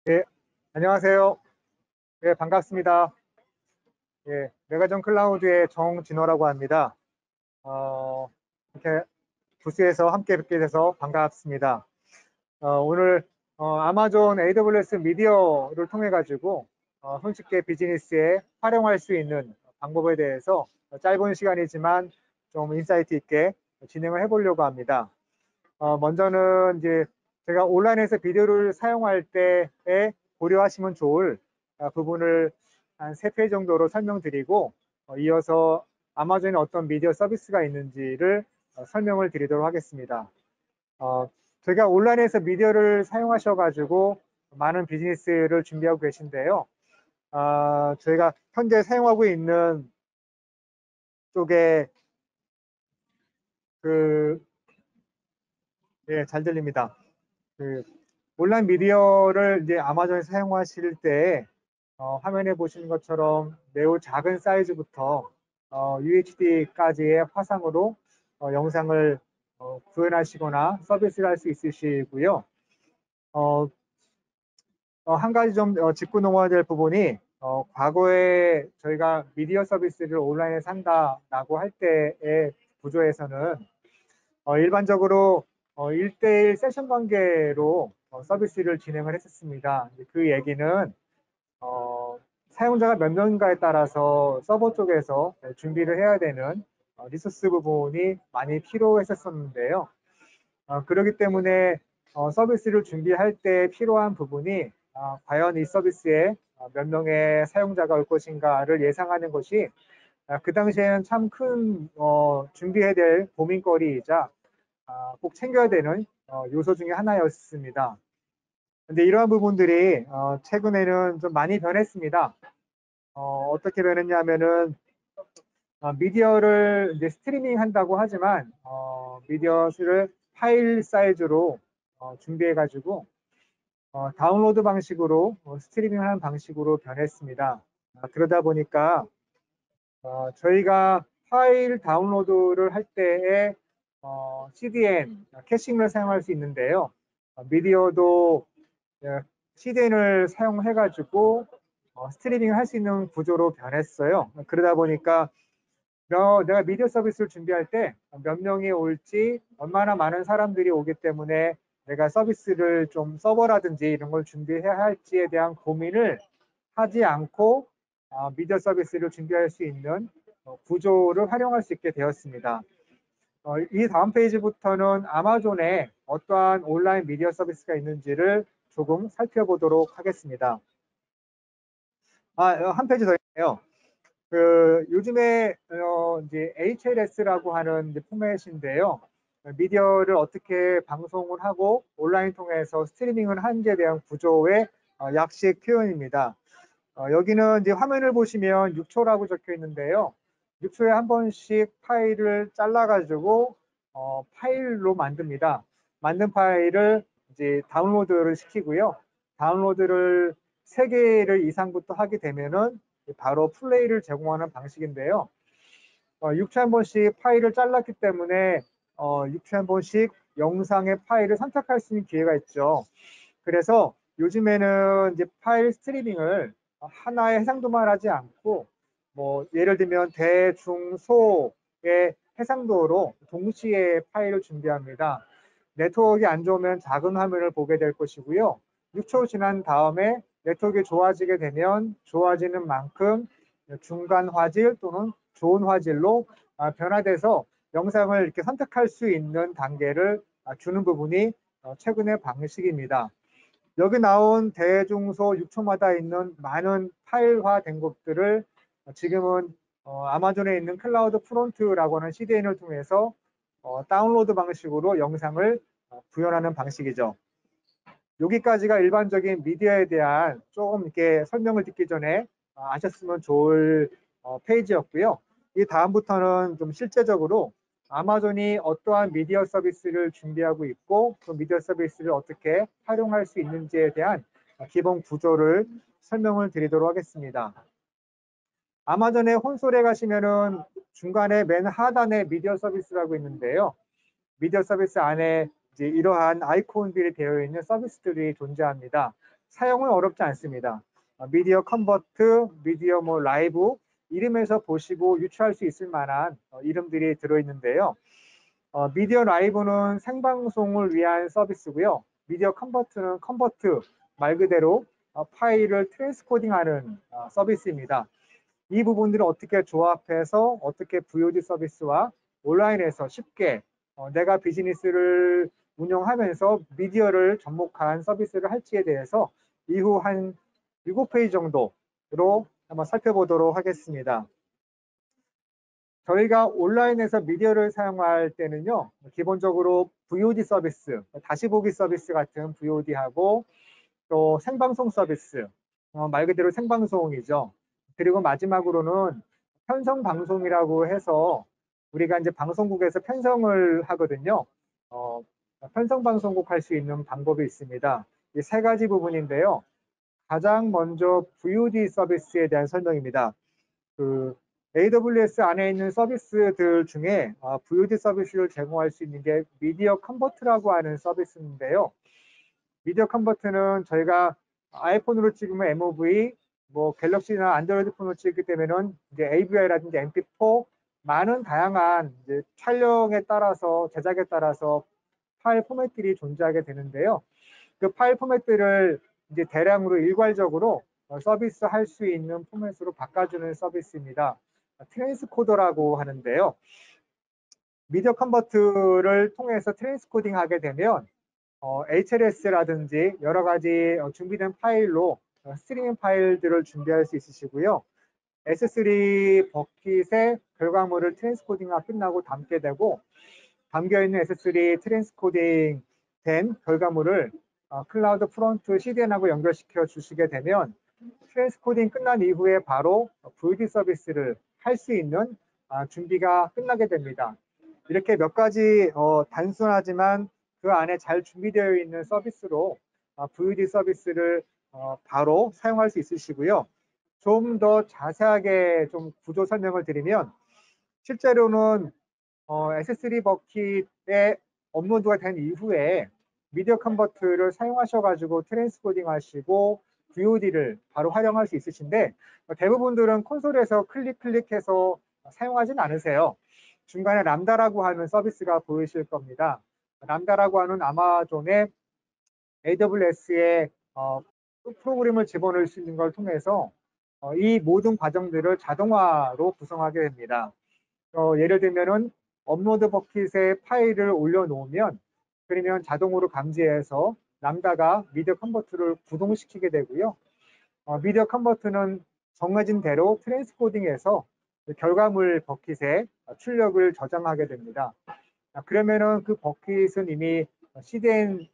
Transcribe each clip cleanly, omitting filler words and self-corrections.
예, 안녕하세요. 예, 반갑습니다. 예, 메가전 클라우드의 정진호라고 합니다. 이렇게 부스에서 함께 뵙게 돼서 반갑습니다. 오늘 아마존 AWS 미디어를 통해 가지고 손쉽게 비즈니스에 활용할 수 있는 방법에 대해서 짧은 시간이지만 좀 인사이트 있게 진행을 해보려고 합니다. 먼저는 이제 제가 온라인에서 비디오를 사용할 때에 고려하시면 좋을 부분을 한 3페이지 정도로 설명드리고 이어서 아마존에 어떤 미디어 서비스가 있는지를 설명을 드리도록 하겠습니다. 제가 온라인에서 미디어를 사용하셔가지고 많은 비즈니스를 준비하고 계신데요. 저희가 현재 사용하고 있는 쪽에 잘 들립니다. 그 온라인 미디어를 이제 아마존에서 사용하실 때 화면에 보시는 것처럼 매우 작은 사이즈부터 UHD까지의 화상으로 영상을 구현하시거나 서비스를 할 수 있으시고요. 어, 한 가지 좀 짚고 넘어야 될 부분이 과거에 저희가 미디어 서비스를 온라인에 산다라고 할 때의 구조에서는 일반적으로 1대1 세션 관계로 서비스를 진행을 했었습니다. 그 얘기는 사용자가 몇 명인가에 따라서 서버 쪽에서 준비를 해야 되는 리소스 부분이 많이 필요했었는데요. 그렇기 때문에 서비스를 준비할 때 필요한 부분이 과연 이 서비스에 몇 명의 사용자가 올 것인가를 예상하는 것이 그 당시에는 참 큰 준비해야 될 고민거리이자 꼭 챙겨야 되는 요소 중에 하나였습니다. 근데 이러한 부분들이 최근에는 좀 많이 변했습니다. 어떻게 변했냐면은 미디어를 이제 스트리밍 한다고 하지만 미디어를 파일 사이즈로 준비해 가지고 다운로드 방식으로 스트리밍하는 방식으로 변했습니다. 그러다 보니까 저희가 파일 다운로드를 할 때에 CDN, 캐싱을 사용할 수 있는데요. 미디어도 CDN을 사용해가지고 스트리밍을 할 수 있는 구조로 변했어요. 그러다 보니까 내가 미디어 서비스를 준비할 때 몇 명이 올지 얼마나 많은 사람들이 오기 때문에 내가 서비스를 좀 서버라든지 이런 걸 준비해야 할지에 대한 고민을 하지 않고 미디어 서비스를 준비할 수 있는 구조를 활용할 수 있게 되었습니다. 이 다음 페이지부터는 아마존에 어떠한 온라인 미디어 서비스가 있는지를 조금 살펴보도록 하겠습니다. 한 페이지 더 있네요. 요즘에 이제 HLS라고 하는 이제 포맷인데요. 미디어를 어떻게 방송을 하고 온라인 통해서 스트리밍을 하는지에 대한 구조의 약식 표현입니다. 여기는 이제 화면을 보시면 6초라고 적혀 있는데요. 6초에 한 번씩 파일을 잘라가지고 파일로 만듭니다. 만든 파일을 이제 다운로드를 시키고요. 다운로드를 3개를 이상부터 하게 되면은 바로 플레이를 제공하는 방식인데요. 6초에 한 번씩 파일을 잘랐기 때문에 6초에 한 번씩 영상의 파일을 선택할 수 있는 기회가 있죠. 그래서 요즘에는 이제 파일 스트리밍을 하나의 해상도만 하지 않고 뭐 예를 들면 대, 중, 소의 해상도로 동시에 파일을 준비합니다. 네트워크가 안 좋으면 작은 화면을 보게 될 것이고요. 6초 지난 다음에 네트워크가 좋아지게 되면 좋아지는 만큼 중간 화질 또는 좋은 화질로 변화돼서 영상을 이렇게 선택할 수 있는 단계를 주는 부분이 최근의 방식입니다. 여기 나온 대중소 6초마다 있는 많은 파일화된 것들을 지금은 아마존에 있는 클라우드 프론트라고 하는 CDN을 통해서 다운로드 방식으로 영상을 구현하는 방식이죠. 여기까지가 일반적인 미디어에 대한 조금 이렇게 설명을 듣기 전에 아셨으면 좋을 페이지였고요. 이 다음부터는 좀 실제적으로 아마존이 어떠한 미디어 서비스를 준비하고 있고 그 미디어 서비스를 어떻게 활용할 수 있는지에 대한 기본 구조를 설명을 드리도록 하겠습니다. 아마존의 콘솔에 가시면은 중간에 맨 하단에 미디어 서비스라고 있는데요. 미디어 서비스 안에 이제 이러한 아이콘들이 되어 있는 서비스들이 존재합니다. 사용은 어렵지 않습니다. 미디어 컨버트, 미디어 뭐 라이브 이름에서 보시고 유추할 수 있을 만한 이름들이 들어있는데요. 미디어 라이브는 생방송을 위한 서비스고요. 미디어 컨버트는 컨버트 말 그대로 파일을 트랜스코딩하는 서비스입니다. 이 부분들을 어떻게 조합해서 어떻게 VOD 서비스와 온라인에서 쉽게 내가 비즈니스를 운영하면서 미디어를 접목한 서비스를 할지에 대해서 이후 한 7페이지 정도로 한번 살펴보도록 하겠습니다. 저희가 온라인에서 미디어를 사용할 때는요, 기본적으로 VOD 서비스, 다시 보기 서비스 같은 VOD하고 또 생방송 서비스, 말 그대로 생방송이죠. 그리고 마지막으로는 편성 방송이라고 해서 우리가 이제 방송국에서 편성을 하거든요. 편성 방송국 할 수 있는 방법이 있습니다. 이 세 가지 부분인데요. 가장 먼저 VOD 서비스에 대한 설명입니다. 그 AWS 안에 있는 서비스들 중에 VOD 서비스를 제공할 수 있는 게 미디어 컨버트라고 하는 서비스인데요. 미디어 컨버트는 저희가 아이폰으로 찍으면 MOV, 뭐 갤럭시나 안드로이드 폰으로 찍기 때문에는 이제 AVI라든지 MP4 많은 다양한 이제 촬영에 따라서 제작에 따라서 파일 포맷들이 존재하게 되는데요. 그 파일 포맷들을 이제 대량으로 일괄적으로 서비스 할 수 있는 포맷으로 바꿔주는 서비스입니다. 트랜스코더라고 하는데요. 미디어 컨버트를 통해서 트랜스코딩 하게 되면 HLS라든지 여러 가지 준비된 파일로 스트리밍 파일들을 준비할 수 있으시고요. S3 버킷의 결과물을 트랜스코딩가 끝나고 담게 되고 담겨있는 S3 트랜스코딩 된 결과물을 클라우드 프론트 CDN하고 연결시켜 주시게 되면 트랜스코딩 끝난 이후에 바로 VOD 서비스를 할 수 있는 준비가 끝나게 됩니다. 이렇게 몇 가지 단순하지만 그 안에 잘 준비되어 있는 서비스로 VOD 서비스를 바로 사용할 수 있으시고요. 좀 더 자세하게 좀 구조 설명을 드리면 실제로는 S3 버킷에 업로드가 된 이후에 미디어 컨버트를 사용하셔가지고 트랜스코딩 하시고 VOD를 바로 활용할 수 있으신데 대부분들은 콘솔에서 클릭해서 사용하진 않으세요. 중간에 람다라고 하는 서비스가 보이실 겁니다. 람다라고 하는 아마존의 AWS의 프로그램을 집어넣을 수 있는 걸 통해서 이 모든 과정들을 자동화로 구성하게 됩니다. 예를 들면은 업로드 버킷에 파일을 올려놓으면 그러면 자동으로 감지해서 람다가 미디어 컨버트를 구동시키게 되고요. 미디어 컨버트는 정해진 대로 트랜스코딩해서 결과물 버킷에 출력을 저장하게 됩니다. 그러면은 그 버킷은 이미 CDN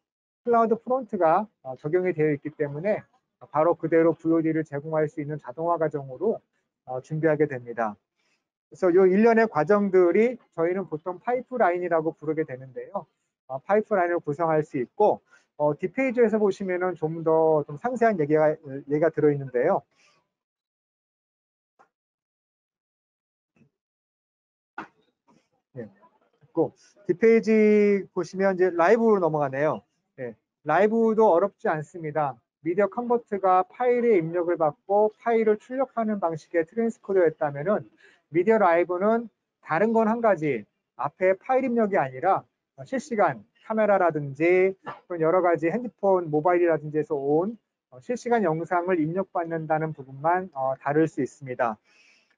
클라우드 프론트가 적용이 되어 있기 때문에 바로 그대로 VOD를 제공할 수 있는 자동화 과정으로 준비하게 됩니다. 그래서 이 일련의 과정들이 저희는 보통 파이프라인이라고 부르게 되는데요. 파이프라인을 구성할 수 있고 뒷페이지에서 보시면은 좀 더 좀 상세한 얘기가 들어있는데요. 네. 뒷페이지 보시면 이제 라이브로 넘어가네요. 네. 라이브도 어렵지 않습니다. 미디어 컨버트가 파일에 입력을 받고 파일을 출력하는 방식의 트랜스코더였다면은 미디어 라이브는 다른 건 한 가지 앞에 파일 입력이 아니라 실시간 카메라라든지 여러 가지 핸드폰, 모바일이라든지 해서 온 실시간 영상을 입력받는다는 부분만 다룰 수 있습니다.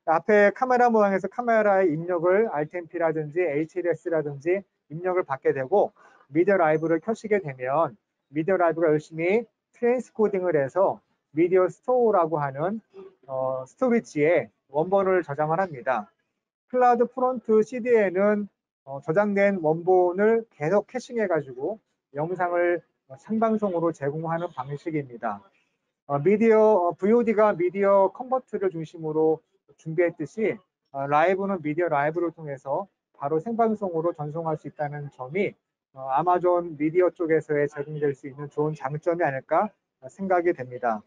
앞에 카메라 모양에서 카메라의 입력을 RTMP라든지 HLS라든지 입력을 받게 되고 미디어 라이브를 켜시게 되면 미디어 라이브가 열심히 트랜스코딩을 해서 미디어 스토어라고 하는 스토리지에 원본을 저장을 합니다. 클라우드 프론트 CD에는 저장된 원본을 계속 캐싱해 가지고 영상을 생방송으로 제공하는 방식입니다. VOD가 미디어 컨버트를 중심으로 준비했듯이 라이브는 미디어 라이브를 통해서 바로 생방송으로 전송할 수 있다는 점이 아마존 미디어 쪽에서의 제공될 수 있는 좋은 장점이 아닐까 생각이 됩니다.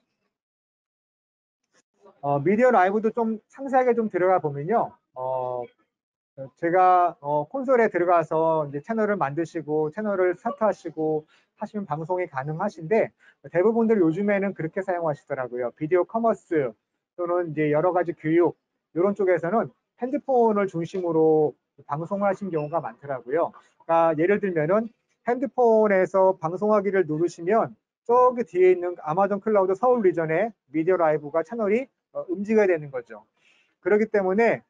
미디어 라이브도 좀 상세하게 좀 들어가 보면요. 제가 콘솔에 들어가서 이제 채널을 만드시고 채널을 스타트하시고 하시면 방송이 가능하신데 대부분들 요즘에는 그렇게 사용하시더라고요. 비디오 커머스 또는 이제 여러 가지 교육 이런 쪽에서는 핸드폰을 중심으로 방송을 하신 경우가 많더라고요. 그러니까 예를 들면은 핸드폰에서 방송하기를 누르시면 저기 뒤에 있는 아마존 클라우드 서울 리전의 미디어 라이브가 채널이 움직여야 되는 거죠. 그렇기 때문에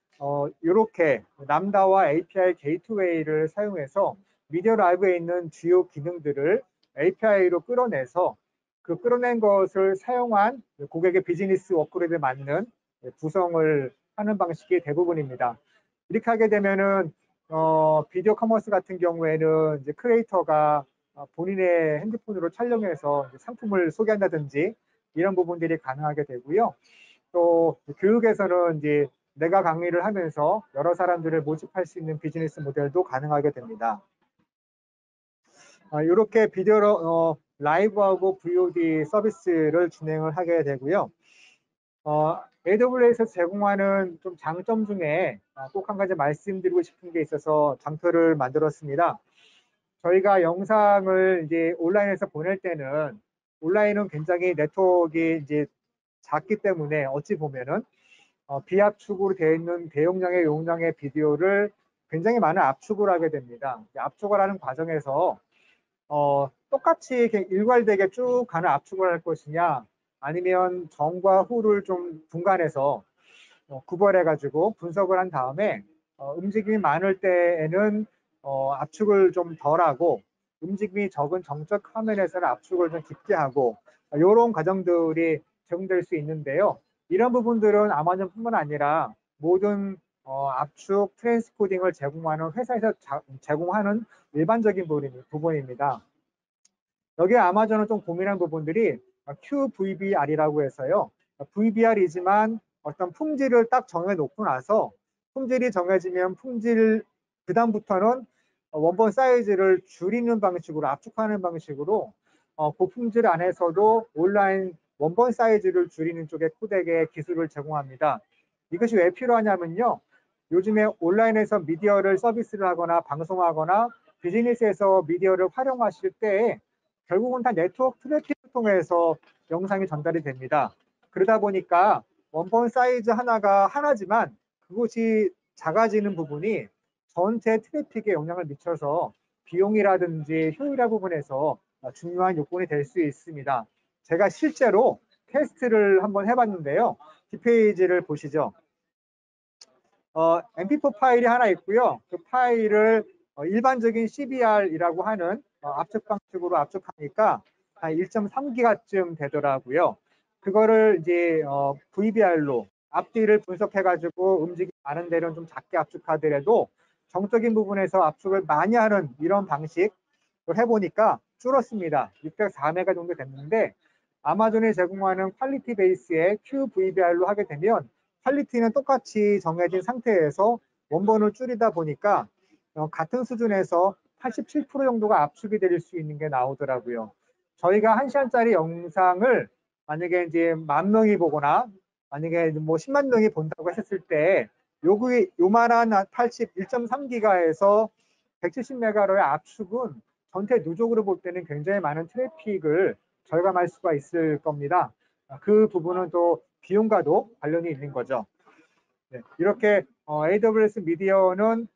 이렇게 람다와 API 게이트웨이를 사용해서 미디어 라이브에 있는 주요 기능들을 API로 끌어내서 그 끌어낸 것을 사용한 고객의 비즈니스 워크로드에 맞는 구성을 하는 방식이 대부분입니다. 이렇게 하게 되면은 비디오 커머스 같은 경우에는 이제 크리에이터가 본인의 핸드폰으로 촬영해서 상품을 소개한다든지 이런 부분들이 가능하게 되고요. 또 교육에서는 이제 내가 강의를 하면서 여러 사람들을 모집할 수 있는 비즈니스 모델도 가능하게 됩니다. 이렇게 비디오 라이브하고 VOD 서비스를 진행을 하게 되고요. AWS에서 제공하는 좀 장점 중에 꼭 한 가지 말씀드리고 싶은 게 있어서 장표를 만들었습니다. 저희가 영상을 이제 온라인에서 보낼 때는 온라인은 굉장히 네트워크가 이제 작기 때문에 어찌 보면은 비압축으로 되어 있는 대용량의 용량의 비디오를 굉장히 많은 압축을 하게 됩니다. 압축을 하는 과정에서 똑같이 이렇게 일괄되게 쭉 가는 압축을 할 것이냐 아니면 전과 후를 좀 분간해서 구별해 가지고 분석을 한 다음에 움직임이 많을 때에는 압축을 좀 덜하고 움직임이 적은 정적 화면에서는 압축을 좀 깊게 하고 이런 과정들이 적용될 수 있는데요. 이런 부분들은 아마존뿐만 아니라 모든 압축 트랜스코딩을 제공하는 회사에서 제공하는 일반적인 부분입니다. 여기 아마존은 좀 고민한 부분들이 QVBR이라고 해서요. VBR이지만 어떤 품질을 딱 정해놓고 나서 품질이 정해지면 품질 그다음부터는 원본 사이즈를 줄이는 방식으로 압축하는 방식으로 고품질 안에서도 온라인 원본 사이즈를 줄이는 쪽의 코덱의 기술을 제공합니다. 이것이 왜 필요하냐면요. 요즘에 온라인에서 미디어를 서비스를 하거나 방송하거나 비즈니스에서 미디어를 활용하실 때 결국은 다 네트워크 트래픽을 통해서 영상이 전달이 됩니다. 그러다 보니까 원본 사이즈 하나가 하나지만 그것이 작아지는 부분이 전체 트래픽에 영향을 미쳐서 비용이라든지 효율화 부분에서 중요한 요건이 될 수 있습니다. 제가 실제로 테스트를 한번 해봤는데요. 뒷페이지를 보시죠. MP4 파일이 하나 있고요. 그 파일을 일반적인 CBR이라고 하는 압축 방식으로 압축하니까 한 1.3기가쯤 되더라고요. 그거를 이제 VBR로 앞뒤를 분석해가지고 움직임이 많은 데는 좀 작게 압축하더라도 정적인 부분에서 압축을 많이 하는 이런 방식을 해보니까 줄었습니다. 604메가 정도 됐는데 아마존이 제공하는 퀄리티 베이스의 QVBR로 하게 되면 퀄리티는 똑같이 정해진 상태에서 원본을 줄이다 보니까 같은 수준에서 87% 정도가 압축이 될 수 있는 게 나오더라고요. 저희가 1시간짜리 영상을 만약에 이제 10,000명이 보거나 만약에 뭐 10만 명이 본다고 했을 때 요만한 1.3기가에서 170메가로의 압축은 전체 누적으로 볼 때는 굉장히 많은 트래픽을 절감할 수가 있을 겁니다. 그 부분은 또 비용과도 관련이 있는 거죠. 네, 이렇게 AWS 미디어는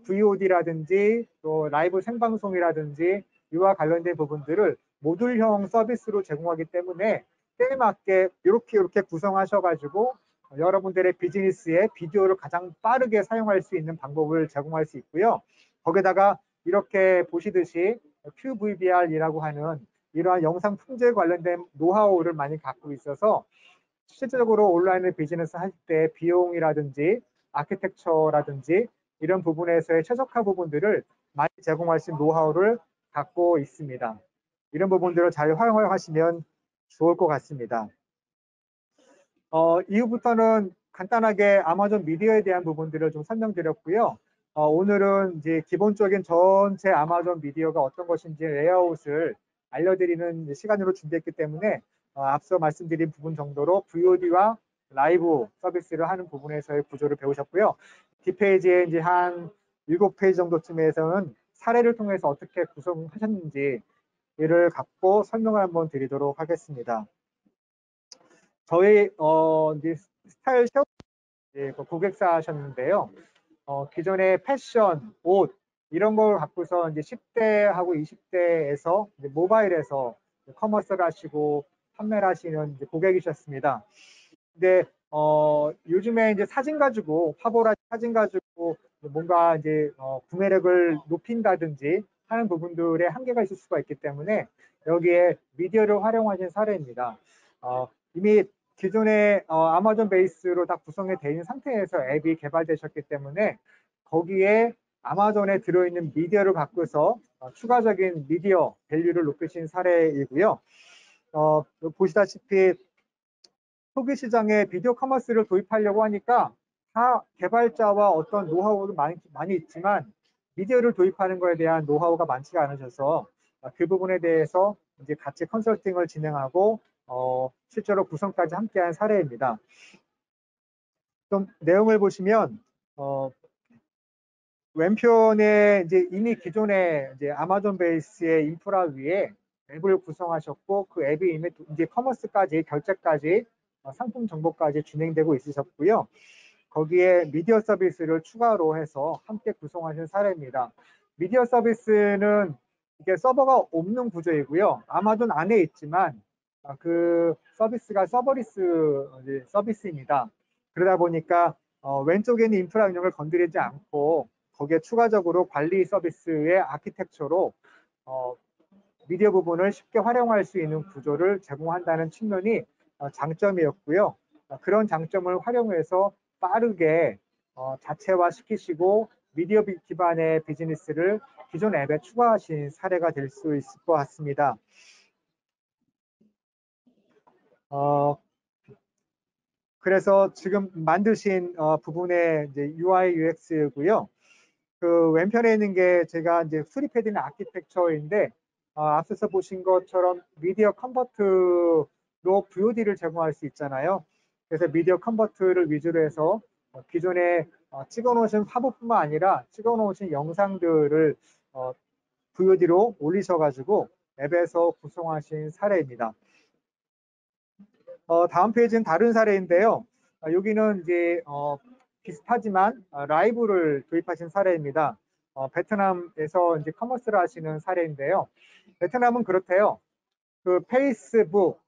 VOD라든지 또 라이브 생방송이라든지 이와 관련된 부분들을 모듈형 서비스로 제공하기 때문에 때에 맞게 이렇게 구성하셔가지고 여러분들의 비즈니스에 비디오를 가장 빠르게 사용할 수 있는 방법을 제공할 수 있고요. 거기다가 이렇게 보시듯이 QVBR이라고 하는 이러한 영상 품질 관련된 노하우를 많이 갖고 있어서 실질적으로 온라인을 비즈니스 할 때 비용이라든지 아키텍처라든지 이런 부분에서의 최적화 부분들을 많이 제공하신 노하우를 갖고 있습니다. 이런 부분들을 잘 활용하시면 좋을 것 같습니다. 이후부터는 간단하게 아마존 미디어에 대한 부분들을 좀 설명드렸고요. 오늘은 이제 기본적인 전체 아마존 미디어가 어떤 것인지 레이아웃을 알려드리는 시간으로 준비했기 때문에 앞서 말씀드린 부분 정도로 VOD와 라이브 서비스를 하는 부분에서의 구조를 배우셨고요. 뒷페이지에 이제 한 7페이지 정도쯤에서는 사례를 통해서 어떻게 구성하셨는지 이를 갖고 설명을 한번 드리도록 하겠습니다. 저희 이제 스타일 샵 고객사셨는데요. 기존의 패션, 옷 이런 걸 갖고서 이제 10대하고 20대에서 모바일에서 커머스를 하시고 판매를 하시는 이제 고객이셨습니다. 근데 요즘에 이제 사진 가지고 파보라 사진 가지고 뭔가 이제 구매력을 높인다든지 하는 부분들에 한계가 있을 수가 있기 때문에 여기에 미디어를 활용하신 사례입니다. 이미 기존에 아마존 베이스로 다 구성이 되어 있는 상태에서 앱이 개발되셨기 때문에 거기에 아마존에 들어있는 미디어를 갖고서 추가적인 미디어 밸류를 높이신 사례이고요. 보시다시피 소비 시장에 비디오 커머스를 도입하려고 하니까 다 개발자와 어떤 노하우도 많이 있지만 미디어를 도입하는 것에 대한 노하우가 많지가 않으셔서 그 부분에 대해서 이제 같이 컨설팅을 진행하고 실제로 구성까지 함께한 사례입니다. 좀 내용을 보시면 왼편에 이제 이미 기존의 이제 아마존 베이스의 인프라 위에 앱을 구성하셨고 그 앱이 이미 이제 커머스까지 결제까지 상품 정보까지 진행되고 있으셨고요. 거기에 미디어 서비스를 추가로 해서 함께 구성하신 사례입니다. 미디어 서비스는 이게 서버가 없는 구조이고요. 아마존 안에 있지만 그 서비스가 서버리스 서비스입니다. 그러다 보니까 왼쪽에 있는 인프라 운영을 건드리지 않고 거기에 추가적으로 관리 서비스의 아키텍처로 미디어 부분을 쉽게 활용할 수 있는 구조를 제공한다는 측면이 장점이었고요. 그런 장점을 활용해서 빠르게 자체화시키시고 미디어 기반의 비즈니스를 기존 앱에 추가하신 사례가 될 수 있을 것 같습니다. 그래서 지금 만드신 부분의 이제 UI UX고요. 그 왼편에 있는 게 제가 이제 수립해드린 아키텍처인데 앞서서 보신 것처럼 미디어 컨버트로 VOD를 제공할 수 있잖아요. 그래서 미디어 컨버트를 위주로 해서 기존에 찍어놓으신 화보뿐만 아니라 찍어놓으신 영상들을 VOD로 올리셔가지고 앱에서 구성하신 사례입니다. 다음 페이지는 다른 사례인데요. 여기는 이제 비슷하지만 라이브를 도입하신 사례입니다. 베트남에서 이제 커머스를 하시는 사례인데요. 베트남은 그렇대요. 그 페이스북,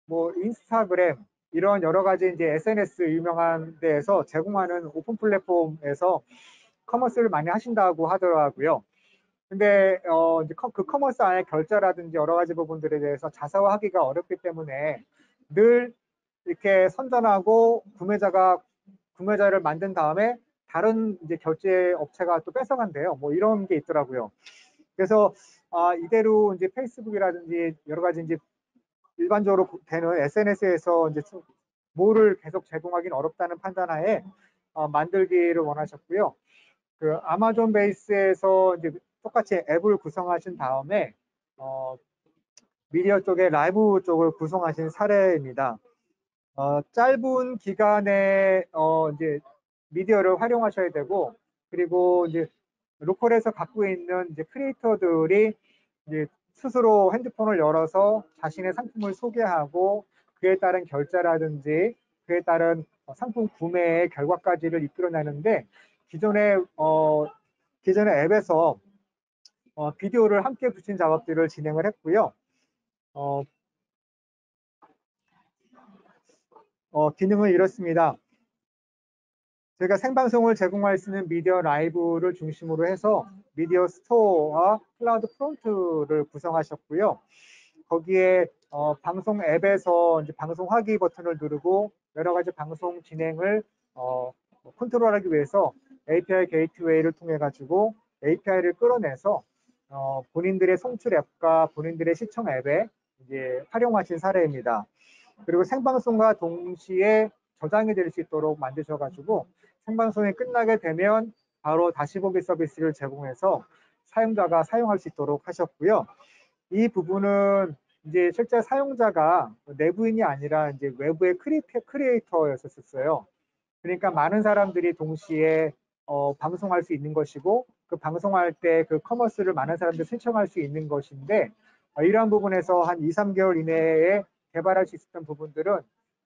뭐 인스타그램 이런 여러 가지 이제 SNS 유명한 데에서 제공하는 오픈 플랫폼에서 커머스를 많이 하신다고 하더라고요. 근데 이제 그 커머스 안에 결제라든지 여러 가지 부분들에 대해서 자사화하기가 어렵기 때문에 늘 이렇게 선전하고 구매자를 만든 다음에 다른 이제 결제 업체가 또 뺏어간대요. 뭐 이런 게 있더라고요. 그래서 이대로 이제 페이스북이라든지 여러 가지 이제 일반적으로 되는 SNS에서 이제 뭐를 계속 제공하기는 어렵다는 판단하에 만들기를 원하셨고요. 그 아마존 베이스에서 이제 똑같이 앱을 구성하신 다음에 미디어 쪽에 라이브 쪽을 구성하신 사례입니다. 짧은 기간에 이제 미디어를 활용하셔야 되고 그리고 이제 로컬에서 갖고 있는 이제 크리에이터들이 이제 스스로 핸드폰을 열어서 자신의 상품을 소개하고 그에 따른 결제라든지 그에 따른 상품 구매의 결과까지를 이끌어내는데 기존의 앱에서 비디오를 함께 붙인 작업들을 진행을 했고요. 기능은 이렇습니다. 저희가 생방송을 제공할 수 있는 미디어 라이브를 중심으로 해서 미디어 스토어와 클라우드 프론트를 구성하셨고요. 거기에 방송 앱에서 이제 방송하기 버튼을 누르고 여러 가지 방송 진행을 컨트롤하기 위해서 API 게이트웨이를 통해 가지고 API를 끌어내서 본인들의 송출 앱과 본인들의 시청 앱에 이제 활용하신 사례입니다. 그리고 생방송과 동시에 저장이 될 수 있도록 만드셔가지고 생방송이 끝나게 되면 바로 다시 보기 서비스를 제공해서 사용자가 사용할 수 있도록 하셨고요. 이 부분은 이제 실제 사용자가 내부인이 아니라 이제 외부의 크리에이터였었어요. 그러니까 많은 사람들이 동시에 방송할 수 있는 것이고 그 방송할 때 그 커머스를 많은 사람들이 신청할 수 있는 것인데 이러한 부분에서 한 2, 3개월 이내에 개발할 수 있었던 부분들은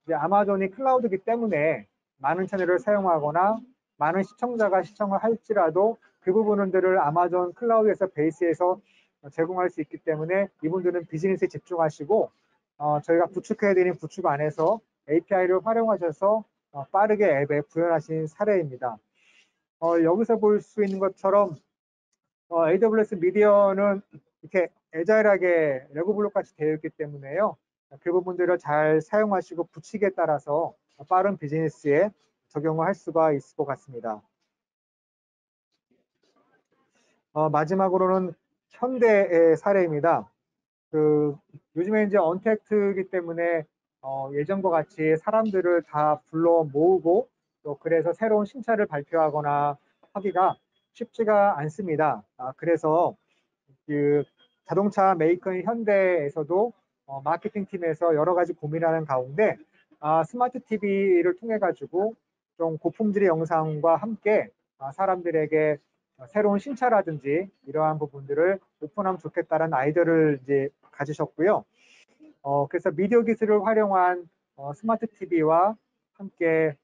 이제 아마존이 클라우드이기 때문에 많은 채널을 사용하거나 많은 시청자가 시청을 할지라도 그 부분들을 아마존 클라우드에서 베이스에서 제공할 수 있기 때문에 이분들은 비즈니스에 집중하시고 저희가 구축해드린 구축 안에서 API를 활용하셔서 빠르게 앱에 구현하신 사례입니다. 여기서 볼 수 있는 것처럼 AWS 미디어는 이렇게 애자일하게 레고블록 같이 되어 있기 때문에요. 그 부분들을 잘 사용하시고 붙이기에 따라서 빠른 비즈니스에 적용을 할 수가 있을 것 같습니다. 마지막으로는 현대의 사례입니다. 요즘에 이제 언택트이기 때문에 예전과 같이 사람들을 다 불러 모으고 또 그래서 새로운 신차를 발표하거나 하기가 쉽지가 않습니다. 그래서 그 자동차 메이커인 현대에서도 마케팅 팀에서 여러 가지 고민하는 가운데 스마트 TV를 통해 가지고 좀 고품질의 영상과 함께 사람들에게 새로운 신차라든지 이러한 부분들을 오픈하면 좋겠다는 아이디어를 이제 가지셨고요. 그래서 미디어 기술을 활용한 스마트 TV와 함께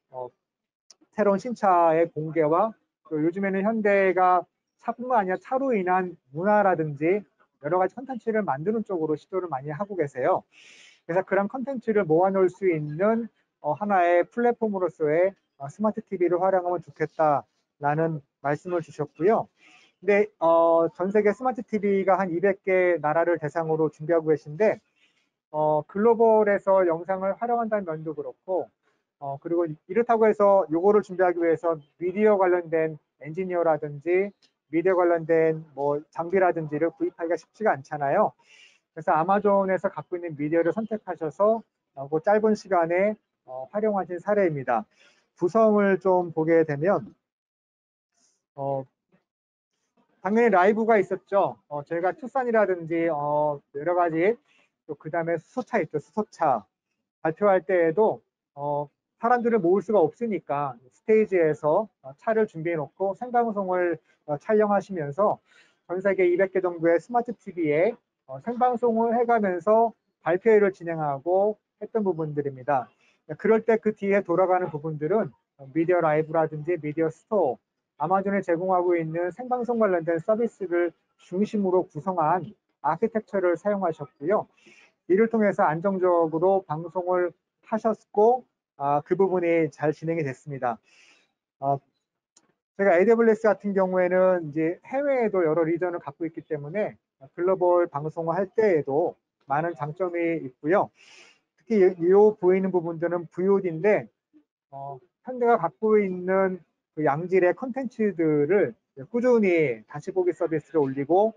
새로운 신차의 공개와 또 요즘에는 현대가 차뿐만 아니라 차로 인한 문화라든지 여러 가지 컨텐츠를 만드는 쪽으로 시도를 많이 하고 계세요. 그래서 그런 컨텐츠를 모아놓을 수 있는 하나의 플랫폼으로서의 스마트 TV를 활용하면 좋겠다라는 말씀을 주셨고요. 근데 전 세계 스마트 TV가 한 200개 나라를 대상으로 준비하고 계신데 글로벌에서 영상을 활용한다는 면도 그렇고 그리고 이렇다고 해서 요거를 준비하기 위해서 미디어 관련된 엔지니어라든지 미디어 관련된 뭐 장비라든지를 구입하기가 쉽지가 않잖아요. 그래서 아마존에서 갖고 있는 미디어를 선택하셔서 그 짧은 시간에 활용하신 사례입니다. 구성을 좀 보게 되면 당연히 라이브가 있었죠. 저희가 투싼이라든지 여러 가지 또 그다음에 수소차 있죠. 수소차 발표할 때에도 사람들을 모을 수가 없으니까 스테이지에서 차를 준비해 놓고 생방송을 촬영하시면서 전 세계 200개 정도의 스마트 TV에 생방송을 해가면서 발표회를 진행하고 했던 부분들입니다. 그럴 때 그 뒤에 돌아가는 부분들은 미디어 라이브라든지 미디어 스토어, 아마존에 제공하고 있는 생방송 관련된 서비스를 중심으로 구성한 아키텍처를 사용하셨고요. 이를 통해서 안정적으로 방송을 하셨고 그 부분이 잘 진행이 됐습니다. 제가 AWS 같은 경우에는 이제 해외에도 여러 리전을 갖고 있기 때문에 글로벌 방송을 할 때에도 많은 장점이 있고요. 특히 이 보이는 부분들은 VOD인데 현대가 갖고 있는 그 양질의 컨텐츠들을 꾸준히 다시 보기 서비스를 올리고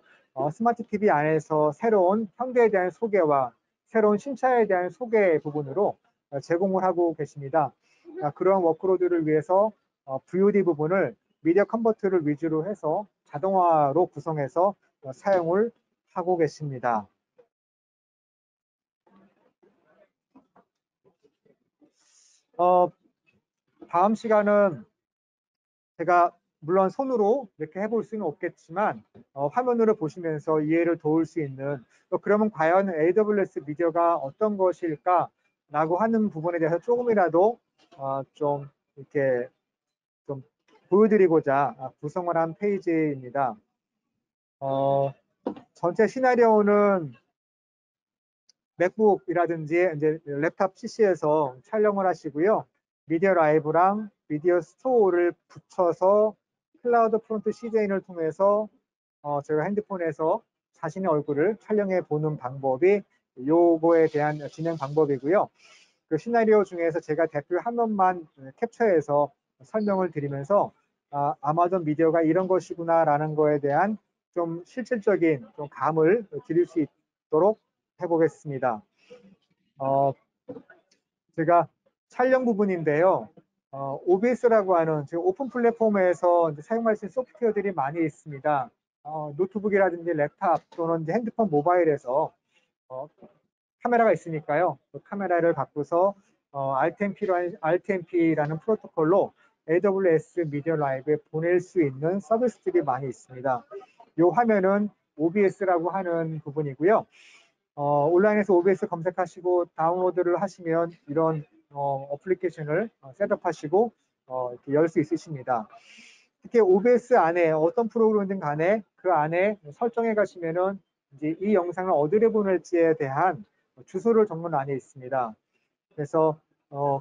스마트 TV 안에서 새로운 현대에 대한 소개와 새로운 신차에 대한 소개 부분으로 제공을 하고 계십니다. 그런 워크로드를 위해서 VOD 부분을 미디어 컨버터를 위주로 해서 자동화로 구성해서 사용을 하고 계십니다. 다음 시간은 제가 물론 손으로 이렇게 해볼 수는 없겠지만 화면으로 보시면서 이해를 도울 수 있는 그러면 과연 AWS 미디어가 어떤 것일까라고 하는 부분에 대해서 조금이라도 좀 이렇게 좀 보여드리고자 구성을 한 페이지입니다. 전체 시나리오는 맥북이라든지 이제 랩탑 PC에서 촬영을 하시고요. 미디어 라이브랑 미디어 스토어를 붙여서 클라우드 프론트 CJN을 통해서 제가 핸드폰에서 자신의 얼굴을 촬영해 보는 방법이 요거에 대한 진행 방법이고요. 그 시나리오 중에서 제가 대표 화면만 캡처해서 설명을 드리면서 아마존 미디어가 이런 것이구나라는 거에 대한 좀 실질적인 좀 감을 드릴 수 있도록 해보겠습니다. 제가 촬영 부분인데요. OBS라고 하는 지금 오픈 플랫폼에서 사용할 수 있는 소프트웨어들이 많이 있습니다. 노트북이라든지 랩탑 또는 핸드폰 모바일에서 카메라가 있으니까요. 그 카메라를 갖고서 RTMP라는 프로토콜로 AWS 미디어 라이브에 보낼 수 있는 서비스들이 많이 있습니다. 이 화면은 OBS라고 하는 부분이고요. 온라인에서 OBS 검색하시고 다운로드를 하시면 이런 어플리케이션을 셋업하시고 이렇게 열 수 있으십니다. 특히 OBS 안에 어떤 프로그램이든 간에 그 안에 설정해 가시면은 이제 이 영상을 어디로 보낼지에 대한 주소를 적는 안에 있습니다. 그래서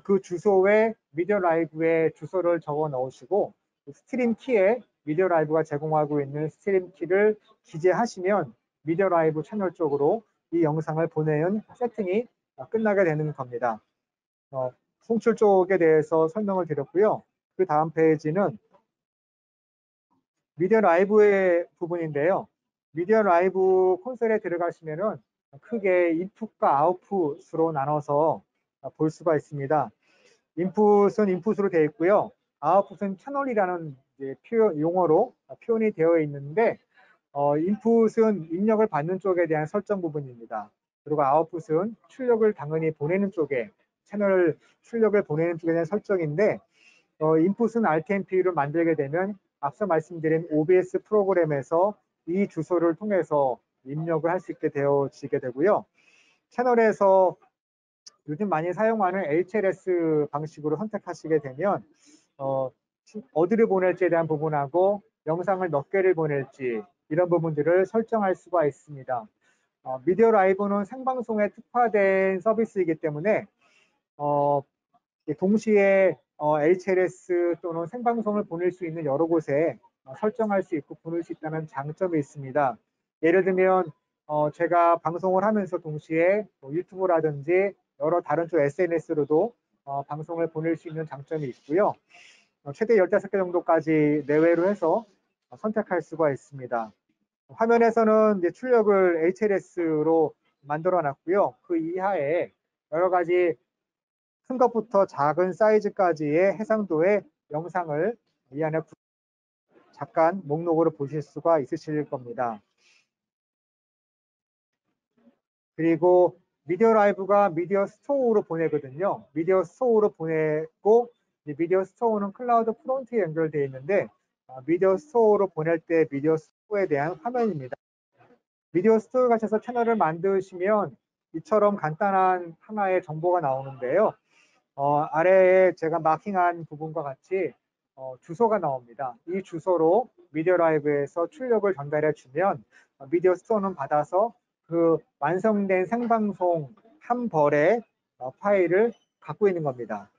그 주소에 미디어 라이브의 주소를 적어 넣으시고 스트림 키에 미디어 라이브가 제공하고 있는 스트림 키를 기재하시면 미디어 라이브 채널 쪽으로 이 영상을 보내는 세팅이 끝나게 되는 겁니다. 송출 쪽에 대해서 설명을 드렸고요. 그 다음 페이지는 미디어 라이브의 부분인데요. 미디어 라이브 콘솔에 들어가시면은 크게 인풋과 아웃풋으로 나눠서 볼 수가 있습니다. 인풋은 인풋으로 되어 있고요. 아웃풋은 채널이라는 용어로 표현이 되어 있는데 인풋은 입력을 받는 쪽에 대한 설정 부분입니다. 그리고 아웃풋은 출력을 당연히 보내는 쪽에 채널 출력을 보내는 쪽에 대한 설정인데 인풋은 RTMP를 만들게 되면 앞서 말씀드린 OBS 프로그램에서 이 주소를 통해서 입력을 할 수 있게 되어지게 되고요. 채널에서 요즘 많이 사용하는 HLS 방식으로 선택하시게 되면 어디를 보낼지에 대한 부분하고 영상을 몇 개를 보낼지 이런 부분들을 설정할 수가 있습니다. 미디어 라이브는 생방송에 특화된 서비스이기 때문에 동시에 HLS 또는 생방송을 보낼 수 있는 여러 곳에 설정할 수 있고 보낼 수 있다는 장점이 있습니다. 예를 들면 제가 방송을 하면서 동시에 유튜브라든지 여러 다른 쪽 SNS로도 방송을 보낼 수 있는 장점이 있고요. 최대 15개 정도까지 내외로 해서 선택할 수가 있습니다. 화면에서는 이제 출력을 HLS로 만들어 놨고요. 그 이하에 여러 가지 큰 것부터 작은 사이즈까지의 해상도의 영상을 이 안에 잠깐 목록으로 보실 수가 있으실 겁니다. 그리고 미디어 라이브가 미디어 스토어로 보내거든요. 미디어 스토어로 보내고 미디어 스토어는 클라우드 프론트에 연결되어 있는데 미디어 스토어로 보낼 때 미디어 스토어에 대한 화면입니다. 미디어 스토어에 가셔서 채널을 만드시면 이처럼 간단한 하나의 정보가 나오는데요. 아래에 제가 마킹한 부분과 같이 주소가 나옵니다. 이 주소로 미디어 라이브에서 출력을 전달해 주면 미디어 스토어는 받아서 그 완성된 생방송 한 벌의 파일을 갖고 있는 겁니다.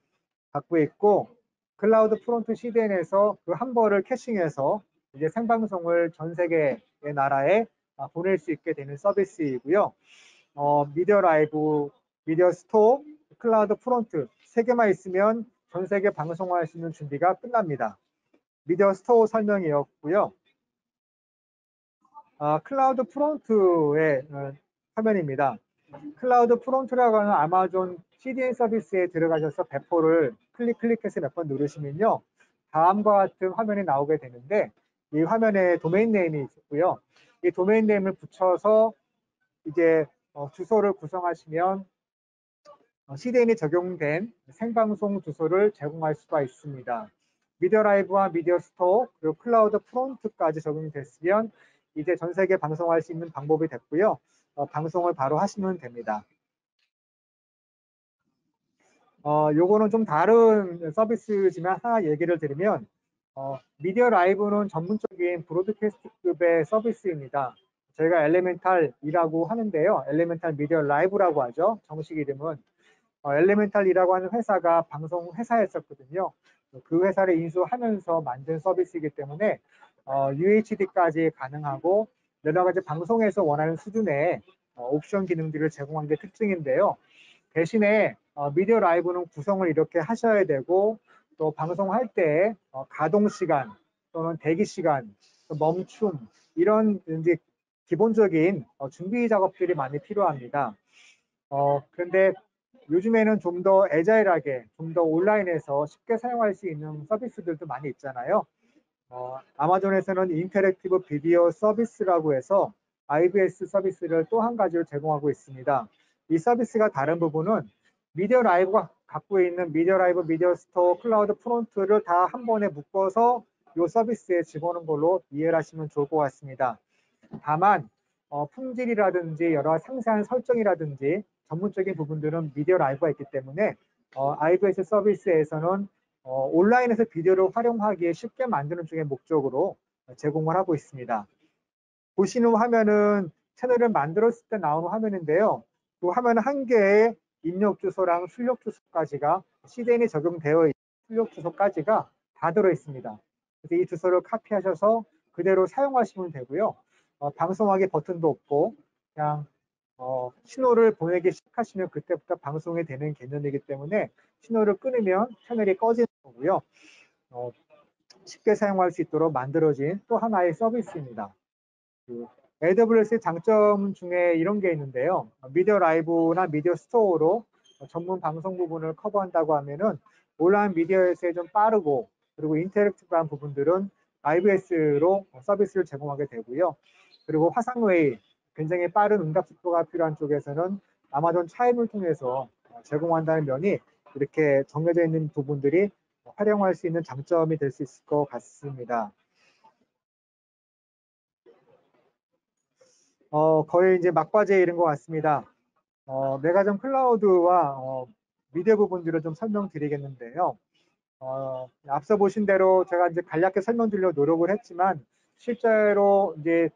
갖고 있고 클라우드 프론트 CDN에서 그 한 벌을 캐싱해서 이제 생방송을 전 세계의 나라에 보낼 수 있게 되는 서비스이고요. 미디어 라이브, 미디어 스토어, 클라우드 프론트 세 개만 있으면 전 세계 방송할 수 있는 준비가 끝납니다. 미디어 스토어 설명이었고요. 클라우드 프론트의 화면입니다. 클라우드 프론트라고 하는 아마존 CDN 서비스에 들어가셔서 배포를 클릭해서 몇 번 누르시면요. 다음과 같은 화면이 나오게 되는데 이 화면에 도메인 네임이 있고요. 이 도메인 네임을 붙여서 이제 주소를 구성하시면 CDN이 적용된 생방송 주소를 제공할 수가 있습니다. 미디어 라이브와 미디어 스토어 그리고 클라우드 프론트까지 적용이 됐으면 이제 전 세계 방송할 수 있는 방법이 됐고요. 방송을 바로 하시면 됩니다. 요거는 좀 다른 서비스지만 하나 얘기를 드리면 미디어 라이브는 전문적인 브로드캐스트급의 서비스입니다. 저희가 엘레멘탈이라고 하는데요. 엘레멘탈 미디어 라이브라고 하죠. 정식 이름은. 엘레멘탈이라고 하는 회사가 방송 회사였었거든요. 그 회사를 인수하면서 만든 서비스이기 때문에 UHD까지 가능하고 여러 가지 방송에서 원하는 수준의 옵션 기능들을 제공한 게 특징인데요. 대신에 미디어 라이브는 구성을 이렇게 하셔야 되고 또 방송할 때 가동 시간 또는 대기 시간, 멈춤 이런 이제 기본적인 준비 작업들이 많이 필요합니다. 그런데 요즘에는 좀 더 애자일하게, 좀 더 온라인에서 쉽게 사용할 수 있는 서비스들도 많이 있잖아요. 아마존에서는 인터랙티브 비디오 서비스라고 해서 IBS 서비스를 또 한 가지로 제공하고 있습니다. 이 서비스가 다른 부분은 미디어 라이브가 갖고 있는 미디어 라이브, 미디어 스토어, 클라우드 프론트를 다 한 번에 묶어서 이 서비스에 집어넣은 걸로 이해를 하시면 좋을 것 같습니다. 다만 품질이라든지 여러 상세한 설정이라든지 전문적인 부분들은 미디어 라이브가 있기 때문에 IBS 서비스에서는 온라인에서 비디오를 활용하기에 쉽게 만드는 쪽의 목적으로 제공을 하고 있습니다. 보시는 화면은 채널을 만들었을 때 나오는 화면인데요. 그 화면 한 개에 입력 주소랑 출력 주소까지가 CDN이 적용되어 있는 출력 주소까지가 다 들어 있습니다. 그래서 이 주소를 카피하셔서 그대로 사용하시면 되고요. 방송하기 버튼도 없고 그냥 신호를 보내기 시작하시면 그때부터 방송이 되는 개념이기 때문에 신호를 끊으면 채널이 꺼지는 거고요. 쉽게 사용할 수 있도록 만들어진 또 하나의 서비스입니다. AWS의 장점 중에 이런 게 있는데요. 미디어 라이브나 미디어 스토어로 전문 방송 부분을 커버한다고 하면은 온라인 미디어에서의 좀 빠르고 그리고 인터랙티브한 부분들은 IBS로 서비스를 제공하게 되고요. 그리고 화상회의, 굉장히 빠른 응답 속도가 필요한 쪽에서는 아마존 차임을 통해서 제공한다는 면이 이렇게 정해져 있는 부분들이 활용할 수 있는 장점이 될 수 있을 것 같습니다. 거의 이제 막바지에 이른 것 같습니다. 메가점 클라우드와 미디어 부분들을 좀 설명드리겠는데요. 앞서 보신 대로 제가 이제 간략하게 설명드리려고 노력을 했지만 실제로 이제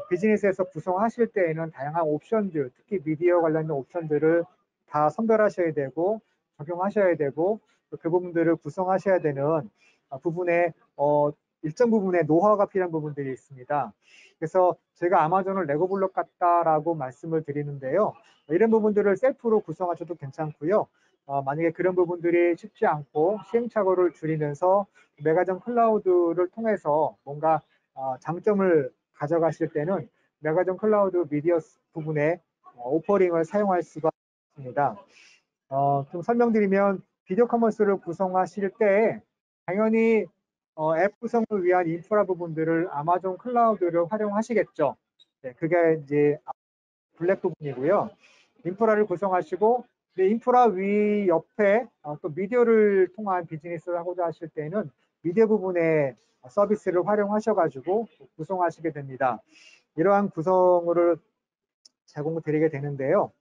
비즈니스에서 구성하실 때에는 다양한 옵션들, 특히 미디어 관련된 옵션들을 다 선별하셔야 되고 적용하셔야 되고 그 부분들을 구성하셔야 되는 부분에 일정 부분의 노하우가 필요한 부분들이 있습니다. 그래서 제가 아마존을 레고 블록 같다라고 말씀을 드리는데요. 이런 부분들을 셀프로 구성하셔도 괜찮고요. 만약에 그런 부분들이 쉽지 않고 시행착오를 줄이면서 메가점 클라우드를 통해서 뭔가 장점을 가져가실 때는 메가점 클라우드 미디어 부분의 오퍼링을 사용할 수가 있습니다. 좀 설명드리면 비디오 커머스를 구성하실 때 당연히 앱 구성을 위한 인프라 부분들을 아마존 클라우드를 활용하시겠죠. 네, 그게 이제 블랙 부분이고요. 인프라를 구성하시고 인프라 위 옆에 또 미디어를 통한 비즈니스를 하고자 하실 때는 미디어 부분의 서비스를 활용하셔가지고 구성하시게 됩니다. 이러한 구성을 제공드리게 되는데요.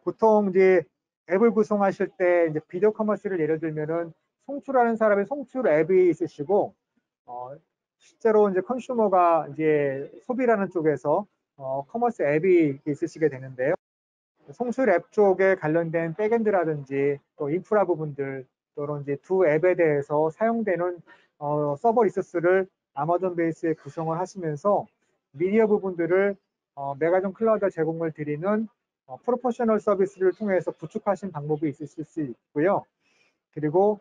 보통 이제 앱을 구성하실 때 이제 비디오 커머스를 예를 들면은 송출하는 사람의 송출 앱이 있으시고 실제로 이제 컨슈머가 이제 소비라는 쪽에서 커머스 앱이 있으시게 되는데요. 송출 앱 쪽에 관련된 백엔드라든지 또 인프라 부분들 또는 이제 두 앱에 대해서 사용되는 서버 리소스를 아마존 베이스에 구성을 하시면서 미디어 부분들을 메가존 클라우드 제공을 드리는 프로포셔널 서비스를 통해서 구축하신 방법이 있으실 수 있고요. 그리고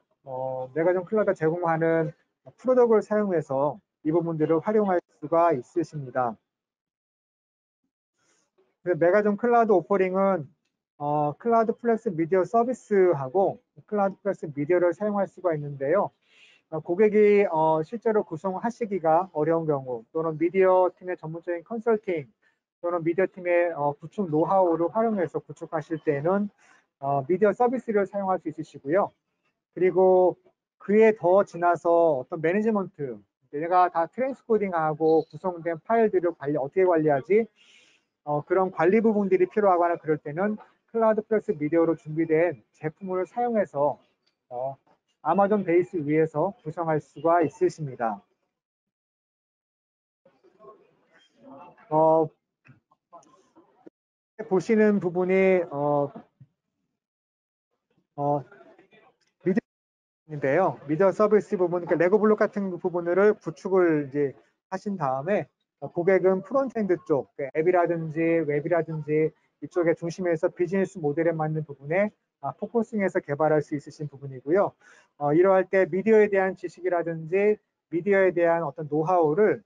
메가존 클라우드 제공하는 프로덕을 사용해서 이 부분들을 활용할 수가 있으십니다. 메가존 클라우드 오퍼링은 클라우드 플렉스 미디어 서비스하고 클라우드 플렉스 미디어를 사용할 수가 있는데요. 고객이 실제로 구성하시기가 어려운 경우 또는 미디어 팀의 전문적인 컨설팅 또는 미디어 팀의 구축 노하우를 활용해서 구축하실 때는 미디어 서비스를 사용할 수 있으시고요. 그리고 그에 더 지나서 어떤 매니지먼트, 내가 다 트랜스코딩하고 구성된 파일들을 어떻게 관리하지? 그런 관리 부분들이 필요하거나 그럴 때는 클라우드 플렉스 미디어로 준비된 제품을 사용해서 아마존 베이스 위에서 구성할 수가 있으십니다. 보시는 부분이 미디어인데요. 미디어 서비스 부분, 그러니까 레고 블록 같은 부분을 구축을 이제 하신 다음에 고객은 프론트엔드 쪽, 앱이라든지 웹이라든지 이쪽에 중심에서 비즈니스 모델에 맞는 부분에 포커싱해서 개발할 수 있으신 부분이고요. 이러할 때 미디어에 대한 지식이라든지 미디어에 대한 어떤 노하우를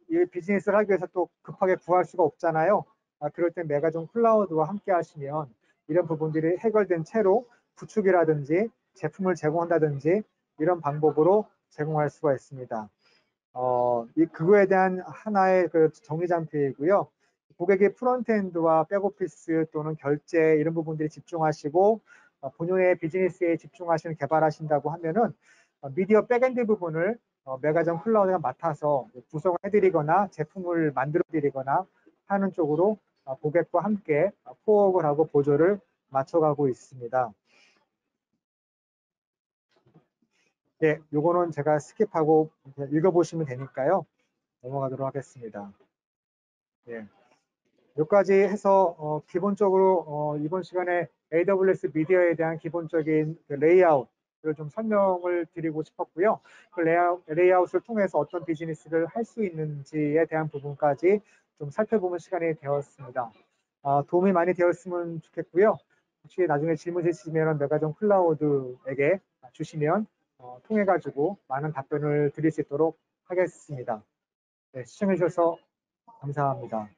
이 비즈니스를 하기 위해서 또 급하게 구할 수가 없잖아요. 그럴 때 메가존 클라우드와 함께 하시면 이런 부분들이 해결된 채로 구축이라든지 제품을 제공한다든지 이런 방법으로 제공할 수가 있습니다. 그거에 대한 하나의 그 정리장표이고요. 고객의 프론트엔드와 백오피스 또는 결제 이런 부분들이 집중하시고 본연의 비즈니스에 집중하시는 개발하신다고 하면은 미디어 백엔드 부분을 메가정 클라우드가 맡아서 구성해드리거나 제품을 만들어드리거나 하는 쪽으로 고객과 함께 코업을 하고 보조를 맞춰가고 있습니다. 네, 요거는 제가 스킵하고 읽어보시면 되니까요. 넘어가도록 하겠습니다. 예. 여기까지 해서 기본적으로 이번 시간에 AWS 미디어에 대한 기본적인 그 레이아웃을 좀 설명을 드리고 싶었고요. 그 레이아웃을 통해서 어떤 비즈니스를 할 수 있는지에 대한 부분까지 좀 살펴보는 시간이 되었습니다. 도움이 많이 되었으면 좋겠고요. 혹시 나중에 질문 있으시면 메가정 클라우드에게 주시면 통해가지고 많은 답변을 드릴 수 있도록 하겠습니다. 네, 시청해 주셔서 감사합니다.